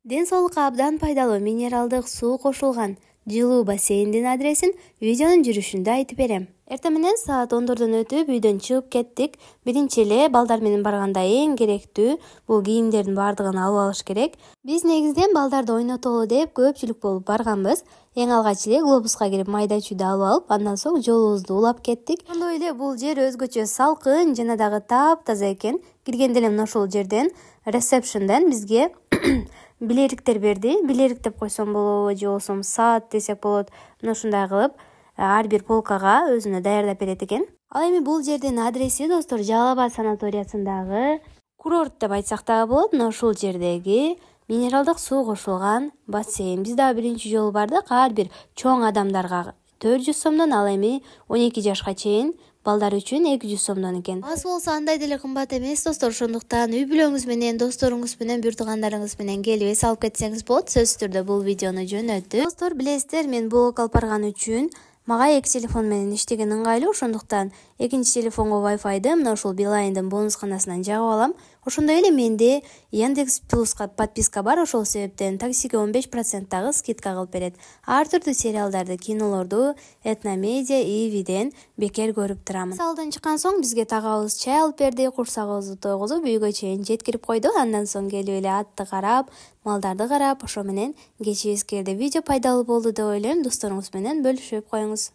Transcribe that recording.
Ден соолукка абдан пайдалуу минералдык суу кошулган жылуу бассейндин адресин видеонун жүрүшүндө айтып берем. Эртең менен саат 10дон өтүп үйдөн чыгып кеттик. Биринчи эле балдар менен барганда эң керектүү бул кийимдердин баардыгын алып алыш керек. Биз негизинен балдарды ойнотолу деп көпчүлүк болуп барганбыз. Эң алгач эле глобуска кирип майда чүйдү алып алып, андан соң жолубузду улап кеттик. Ошондой эле бул жер өзгөчө салкын жана дагы таптаза экен. Киргенде эле ошол жерден ресепшнден бизге билериктер берди. Билерик деп койсом болобу же болбосо саат десек болот. Мына ушундай кылып ар бир полкага өзүнө даярдап берет экен. Ал эми бул жердин адреси достор Жалал Абад санаториясындагы курорт деп айтсак дагы болот. Мына ушул жердеги минералдык суу кошулган бассейн. Биз дагы биринчи жолу бардык. Ар бир чоң адамдарга 400 сомдон, ал эми 12 жашка чейин балдар үчүн 200 сомдон экен. Аз болсо андай деле кымбат эмес достор. Ошондуктан үй бүлөңүз менен, досторуңуз менен, бир туугандарыңыз менен келип эс алып кетсеңиз болот. Сөзсүз түрдө бул видеону жөнөттү. Достор, билесиздер, мен блог алып барган үчүн мага эки телефон менен иштеген ыңгайлуу. Ошондуктан экинчи телефонго Wi-Fi'ды мына ушул Билайндын бонусканасынан жагып алам. Ошондой эле менде Яндекс Плюска подписка бар. Ошол себептен таксиге 15% дагы скидка кылып берет. Ар түрдүү сериалдарды, кинолорду Этномедиа, Ивиден бекер көрүп турамын. Салдан чыккан соң бизге тагабыз чай алып берди, курсагыбызды тойгузуп үйгө чейин жеткирип койду. Андан соң келип эле атты карап, малдарды карап, ошо менен кечибиз кирди. Видео пайдалуу болду деп ойлойм. Досторуңуз менен бөлүшүп коюңуз.